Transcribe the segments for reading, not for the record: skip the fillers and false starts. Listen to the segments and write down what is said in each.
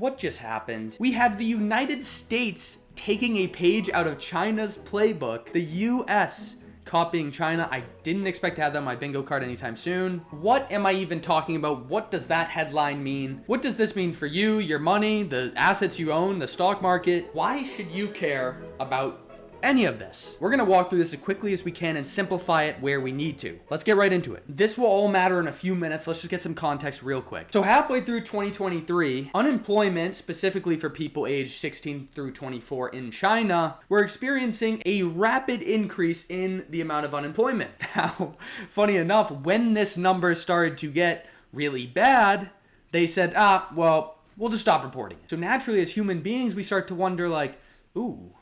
What just happened? We have the United States taking a page out of China's playbook, the US copying China. I didn't expect to have that on my bingo card anytime soon. What am I even talking about? What does that headline mean? What does this mean for you, your money, the assets you own, the stock market? Why should you care about any of this? We're gonna walk through this as quickly as we can and simplify it where we need to. Let's get right into it. This will all matter in a few minutes. Let's just get some context real quick. So halfway through 2023, unemployment, specifically for people aged 16 through 24 in China, we're experiencing a rapid increase in the amount of unemployment. Now, funny enough, when this number started to get really bad, they said, well, we'll just stop reporting it. So naturally, as human beings, we start to wonder like, ooh,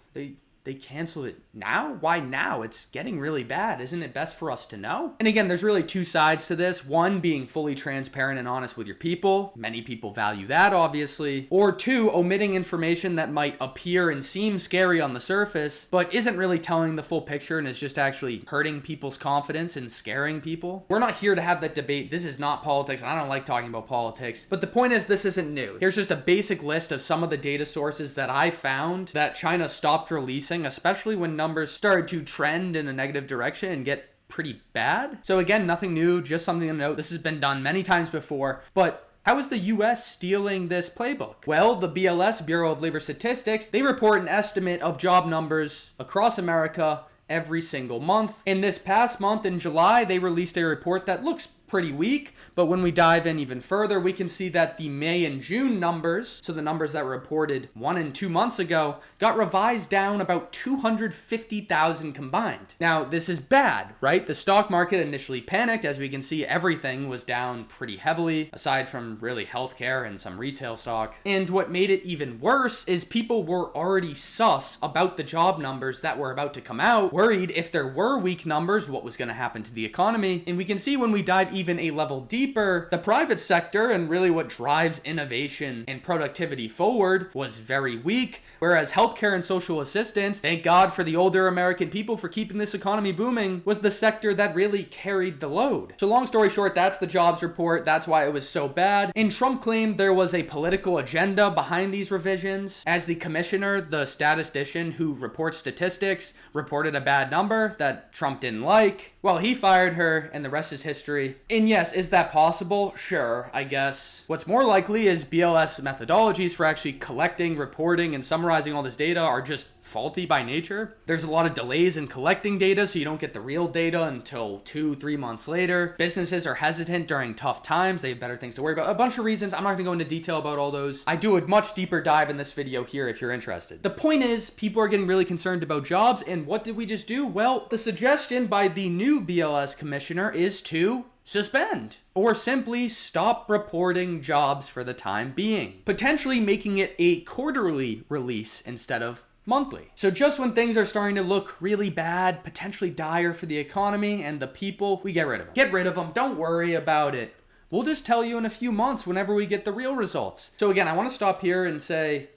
they canceled it now? Why now? It's getting really bad. Isn't it best for us to know? And again, there's really two sides to this. One, being fully transparent and honest with your people. Many people value that, obviously. Or two, omitting information that might appear and seem scary on the surface, but isn't really telling the full picture and is just actually hurting people's confidence and scaring people. We're not here to have that debate. This is not politics, and I don't like talking about politics. But the point is, this isn't new. Here's just a basic list of some of the data sources that I found that China stopped releasing, especially when numbers started to trend in a negative direction and get pretty bad. So again, nothing new, just something to note. This has been done many times before, but how is the US stealing this playbook? Well, the BLS, Bureau of Labor Statistics, they report an estimate of job numbers across America every single month. In this past month, in July, they released a report that looks pretty weak, but when we dive in even further, we can see that the May and June numbers, so the numbers that were reported 1 and 2 months ago, got revised down about 250,000 combined. Now, this is bad, right? The stock market initially panicked. As we can see, everything was down pretty heavily, aside from really healthcare and some retail stock. And what made it even worse is people were already sus about the job numbers that were about to come out, worried if there were weak numbers, what was going to happen to the economy. And we can see when we dive even a level deeper, the private sector and really what drives innovation and productivity forward was very weak, whereas healthcare and social assistance, thank God for the older American people for keeping this economy booming, was the sector that really carried the load. So long story short, that's the jobs report. That's why it was so bad. And Trump claimed there was a political agenda behind these revisions. As the commissioner, the statistician who reports statistics, reported a bad number that Trump didn't like. Well, he fired her, and the rest is history. And yes, is that possible? Sure, I guess. What's more likely is BLS methodologies for actually collecting, reporting, and summarizing all this data are just faulty by nature. There's a lot of delays in collecting data, so you don't get the real data until 2-3 months later. Businesses are hesitant during tough times. They have better things to worry about. A bunch of reasons. I'm not going to go into detail about all those. I do a much deeper dive in this video here if you're interested. The point is, people are getting really concerned about jobs, and what did we just do? Well, the suggestion by the new BLS commissioner is to suspend or simply stop reporting jobs for the time being, potentially making it a quarterly release instead of monthly. So just when things are starting to look really bad, potentially dire for the economy and the people, we get rid of them. Get rid of them. Don't worry about it. We'll just tell you in a few months whenever we get the real results. So again, I want to stop here and say,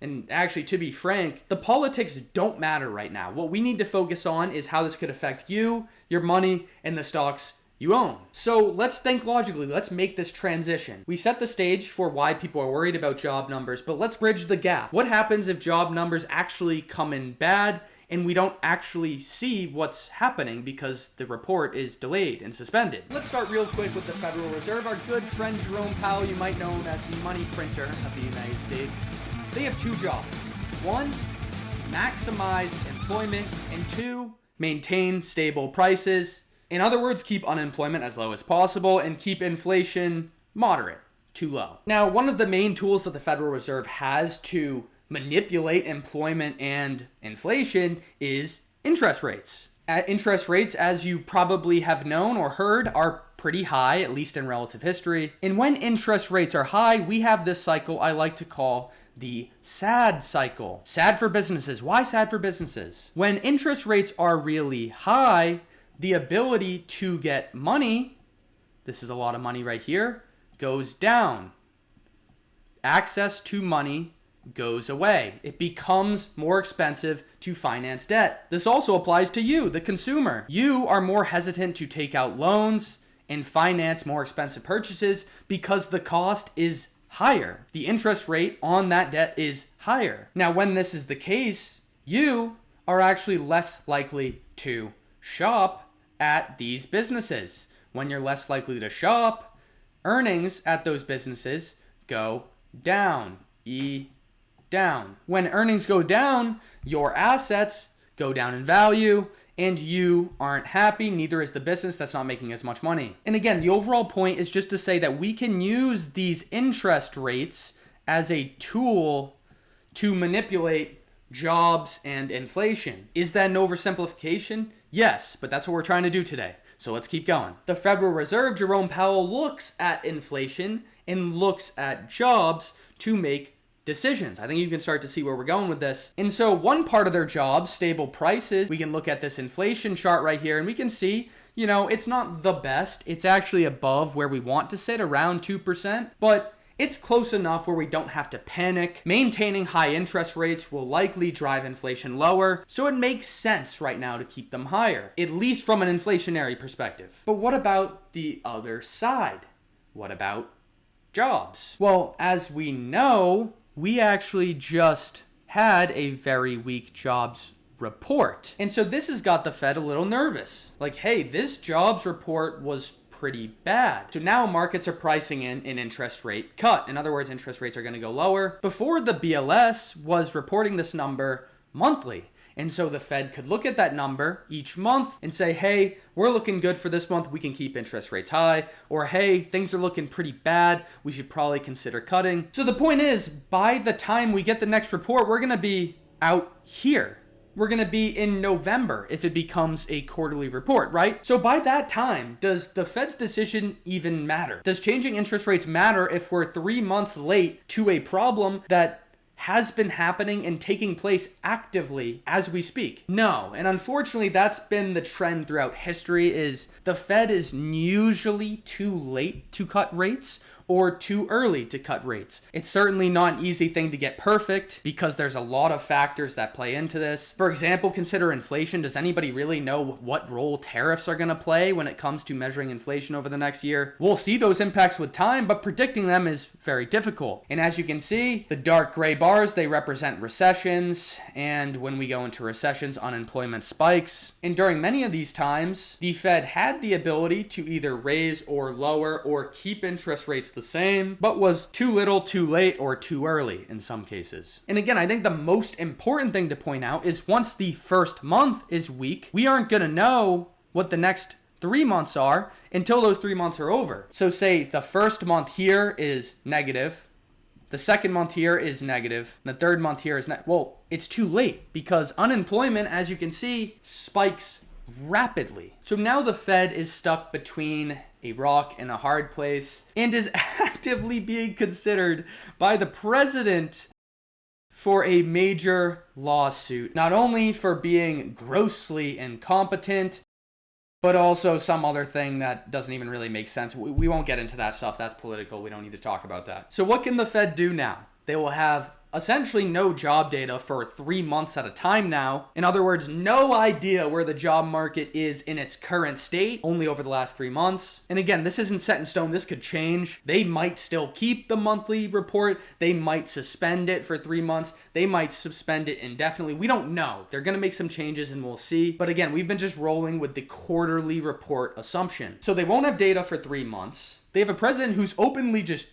and actually, to be frank, the politics don't matter right now. What we need to focus on is how this could affect you, your money, and the stocks you own. So let's think logically. Let's make this transition. We set the stage for why people are worried about job numbers, but let's bridge the gap. What happens if job numbers actually come in bad and we don't actually see what's happening because the report is delayed and suspended? Let's start real quick with the Federal Reserve. Our good friend Jerome Powell, you might know him as the money printer of the United States. They have two jobs. One, maximize employment, and two, maintain stable prices. In other words, keep unemployment as low as possible and keep inflation moderate to low. Now, one of the main tools that the Federal Reserve has to manipulate employment and inflation is interest rates. Interest rates, as you probably have known or heard, are pretty high, at least in relative history. And when interest rates are high, we have this cycle I like to call the sad cycle. Sad for businesses. Why sad for businesses? When interest rates are really high, the ability to get money, this is a lot of money right here, goes down. Access to money goes away. It becomes more expensive to finance debt. This also applies to you, the consumer. You are more hesitant to take out loans and finance more expensive purchases because the cost is higher. The interest rate on that debt is higher. Now, when this is the case, you are actually less likely to shop at these businesses. When you're less likely to shop, earnings at those businesses go down. Down. When earnings go down, your assets go down in value, and you aren't happy. Neither is the business that's not making as much money. And again, the overall point is just to say that we can use these interest rates as a tool to manipulate jobs and inflation. Is that an oversimplification? Yes, but that's what we're trying to do today. So let's keep going. The Federal Reserve, Jerome Powell, looks at inflation and looks at jobs to make decisions. I think you can start to see where we're going with this. And so one part of their job, stable prices, we can look at this inflation chart right here and we can see, it's not the best. It's actually above where we want to sit, around 2%, but it's close enough where we don't have to panic. Maintaining high interest rates will likely drive inflation lower, so it makes sense right now to keep them higher, at least from an inflationary perspective. But what about the other side? What about jobs? Well, as we know, we actually just had a very weak jobs report. And so this has got the Fed a little nervous. Like, hey, this jobs report was pretty bad. So now markets are pricing in an interest rate cut. In other words, interest rates are going to go lower. Before, the BLS was reporting this number monthly. And so the Fed could look at that number each month and say, hey, we're looking good for this month. We can keep interest rates high. Or, hey, things are looking pretty bad. We should probably consider cutting. So the point is, by the time we get the next report, we're going to be out here. We're going to be in November if it becomes a quarterly report, right? So by that time, does the Fed's decision even matter? Does changing interest rates matter if we're 3 months late to a problem that has been happening and taking place actively as we speak? No. And unfortunately, that's been the trend throughout history, is the Fed is usually too late to cut rates or too early to cut rates. It's certainly not an easy thing to get perfect because there's a lot of factors that play into this. For example, consider inflation. Does anybody really know what role tariffs are going to play when it comes to measuring inflation over the next year? We'll see those impacts with time, but predicting them is very difficult. And as you can see, the dark gray bars, they represent recessions. And when we go into recessions, unemployment spikes. And during many of these times, the Fed had the ability to either raise or lower or keep interest rates the same, but was too little, too late, or too early in some cases. And again, I think the most important thing to point out is once the first month is weak, we aren't going to know what the next 3 months are until those 3 months are over. So say the first month here is negative, the second month here is negative, and the third month here is well, it's too late because unemployment, as you can see, spikes rapidly. So now the Fed is stuck between a rock and a hard place and is actively being considered by the president for a major lawsuit, not only for being grossly incompetent, but also some other thing that doesn't even really make sense. We won't get into that stuff. That's political. We don't need to talk about that. So what can the Fed do now? They will have essentially no job data for 3 months at a time now. In other words, no idea where the job market is in its current state, only over the last 3 months. And again, this isn't set in stone. This could change. They might still keep the monthly report. They might suspend it for 3 months. They might suspend it indefinitely. We don't know. They're going to make some changes and we'll see. But again, we've been just rolling with the quarterly report assumption. So they won't have data for 3 months. They have a president who's openly just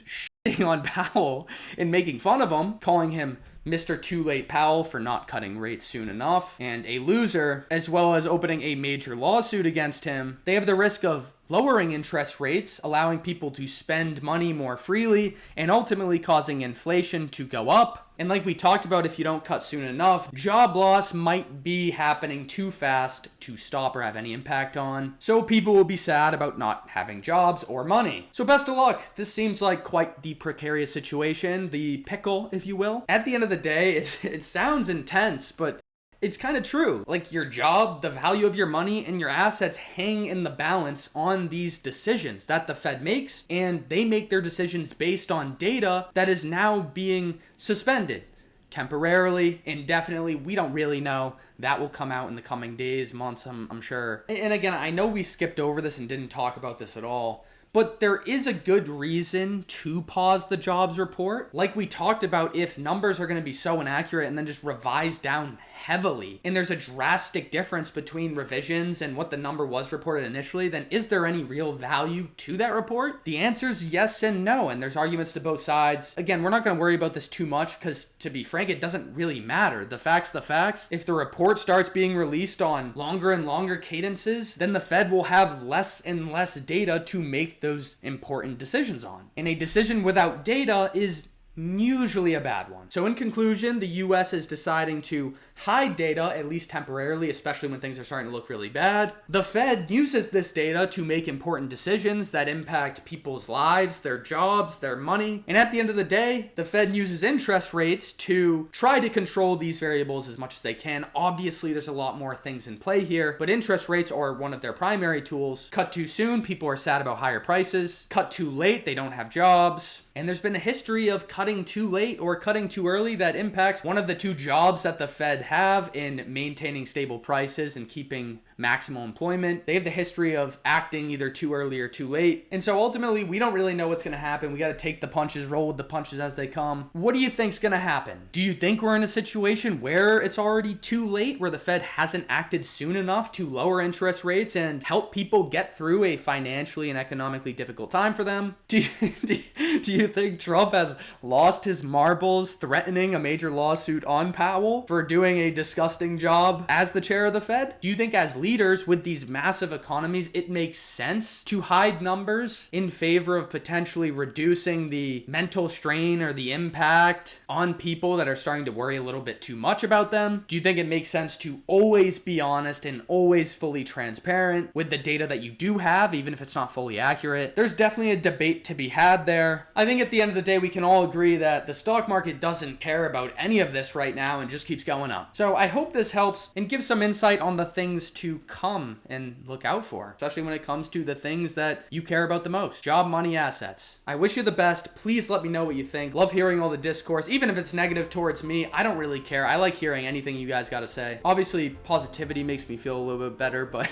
on Powell and making fun of him, calling him Mr. Too Late Powell for not cutting rates soon enough, and a loser, as well as opening a major lawsuit against him. They have the risk of lowering interest rates, allowing people to spend money more freely, and ultimately causing inflation to go up. And like we talked about, if you don't cut soon enough, job loss might be happening too fast to stop or have any impact on. So people will be sad about not having jobs or money. So best of luck. This seems like quite the precarious situation, the pickle, if you will. At the end of the day, it sounds intense, but it's kind of true. Like your job, the value of your money, and your assets hang in the balance on these decisions that the Fed makes, and they make their decisions based on data that is now being suspended temporarily, indefinitely. We don't really know. That will come out in the coming days, months, I'm sure. And again, I know we skipped over this and didn't talk about this at all, But there is a good reason to pause the jobs report. Like we talked about, if numbers are going to be so inaccurate and then just revised down heavily, and there's a drastic difference between revisions and what the number was reported initially, then is there any real value to that report? The answer is yes and no, and there's arguments to both sides. Again, we're not going to worry about this too much because, to be frank, it doesn't really matter. The fact's the facts. If the report starts being released on longer and longer cadences, then the Fed will have less and less data to make those important decisions on. And a decision without data is usually a bad one. So in conclusion, the US is deciding to hide data, at least temporarily, especially when things are starting to look really bad. The Fed uses this data to make important decisions that impact people's lives, their jobs, their money. And at the end of the day, the Fed uses interest rates to try to control these variables as much as they can. Obviously, there's a lot more things in play here, but interest rates are one of their primary tools. Cut too soon, people are sad about higher prices. Cut too late, they don't have jobs. And there's been a history of cutting too late or cutting too early that impacts one of the two jobs that the Fed have in maintaining stable prices and keeping maximum employment. They have the history of acting either too early or too late. And so ultimately, we don't really know what's going to happen. We got to take the punches, roll with the punches as they come. What do you think's going to happen? Do you think we're in a situation where it's already too late, where the Fed hasn't acted soon enough to lower interest rates and help people get through a financially and economically difficult time for them? Do you think Trump has lost his marbles threatening a major lawsuit on Powell for doing a disgusting job as the chair of the Fed? Do you think as leaders with these massive economies, it makes sense to hide numbers in favor of potentially reducing the mental strain or the impact on people that are starting to worry a little bit too much about them? Do you think it makes sense to always be honest and always fully transparent with the data that you do have, even if it's not fully accurate? There's definitely a debate to be had there. I think at the end of the day, we can all agree that the stock market doesn't care about any of this right now and just keeps going up. So I hope this helps and gives some insight on the things to come and look out for, especially when it comes to the things that you care about the most: job, money, assets. I wish you the best. Please let me know what you think. Love hearing all the discourse, even if it's negative towards me. I don't really care. I like hearing anything you guys got to say. Obviously, positivity makes me feel a little bit better, but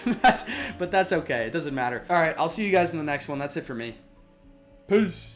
that's okay. It doesn't matter. All right, I'll see you guys in the next one. That's it for me. Peace.